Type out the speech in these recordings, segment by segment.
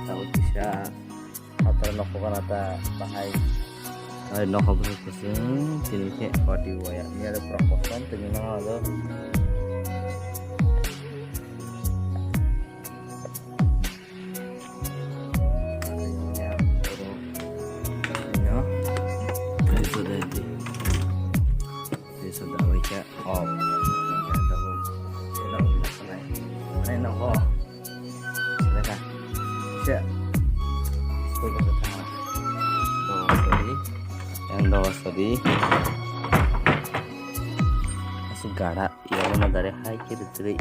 tahu bisa atau nopo nata bahai nopo pusing sini ke padi waya ini ada proposan ternyata ada sudah baca oh siap yang dawas tadi masih gara ya mana dari high kiri kiri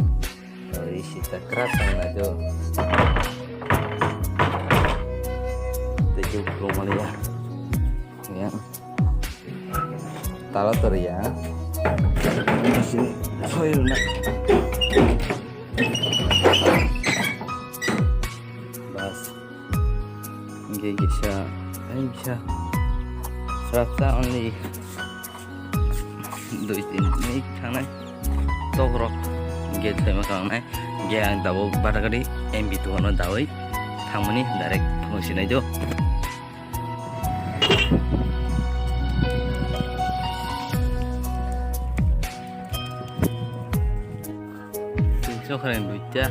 dari sisa keras yang aja tujuh puluh ya taruh ter ya di sini soil nak bisa serasa only do it in make thang này to rock get thấy mà thằng này yang tahu pada kali MB tu ono tahu thang mana direct fungsi này jo so keren lucu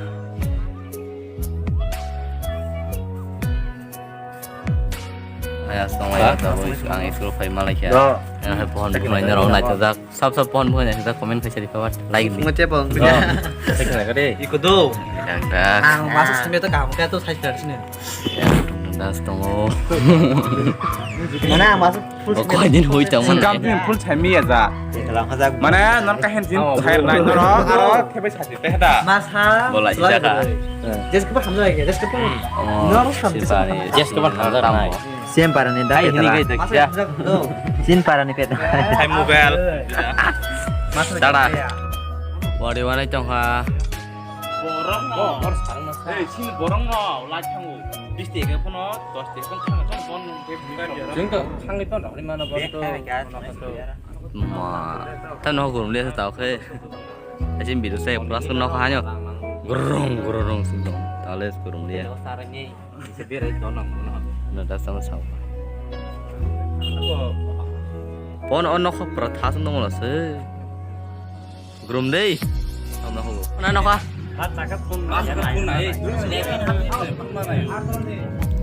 ya semua ya tahu ang isul file Malaysia yang pohon bunga ini orang naik tak sab pohon bunga kita komen bisa di bawah like nih ngecep bang sekarang kali ikut dong dah masuk sini tuh kamu kayak tuh saya dari sini ya das tunggu mana masuk full kok ini hui cang Sengkam ni full cemi aja. Mana non kahen jin thair nai no kebe saji teh da. mas ha bola sisa ka just kepa hamza lagi just kepa no sisa ni just kepa hamza nai sim para ni dai ini gitu ya sin para ni peta Hai mobile. tada wadi wala cang ha Borong no. Eh sin borong no lai changu. Bistik ke pono, tostik kan chang chang bon ke bukan dia. Jengka chang itu nak mana bon tu. mà thân nó gồm lên tàu khê ở trên biển xe plus nó có hai nhau gurung sung tàu lên gurung dia nó đã xong xong pon on nó không phải tháo xuống đâu là sơ gurung đi không nó không nó qua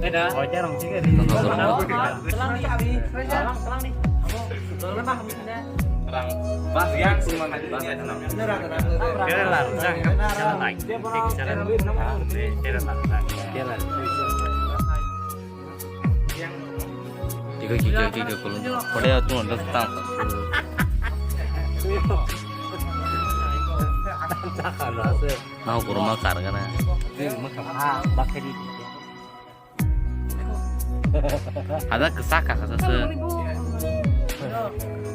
đây đó hỏi cha đồng chí cái gì Bas yang semua nanti bas ya tenang. Kira lah, jangan naik. tiga kalau pada tu ada tang mau ke rumah kar kan ada kesaka kasa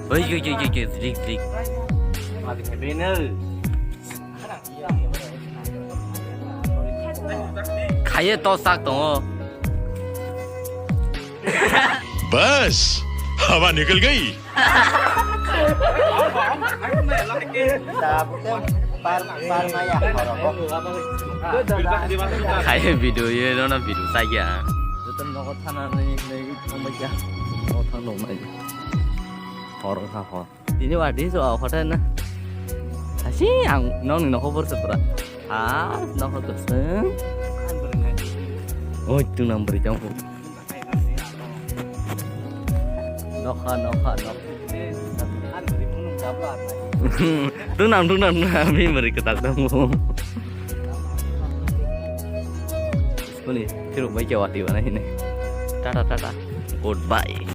ơi trik mati kebener kayak tosak dong बस हवा निकल गई kayak video ya nó video saja itu nó có thằng này không bao giờ có thằng nổ này orang kafir ini wadi soal hotel na sih yang nong nó không berseberat nó không tersen oh itu nomor trong phụ nó tung nam kami beri ketemu ini tiru baca wadi mana ini tata goodbye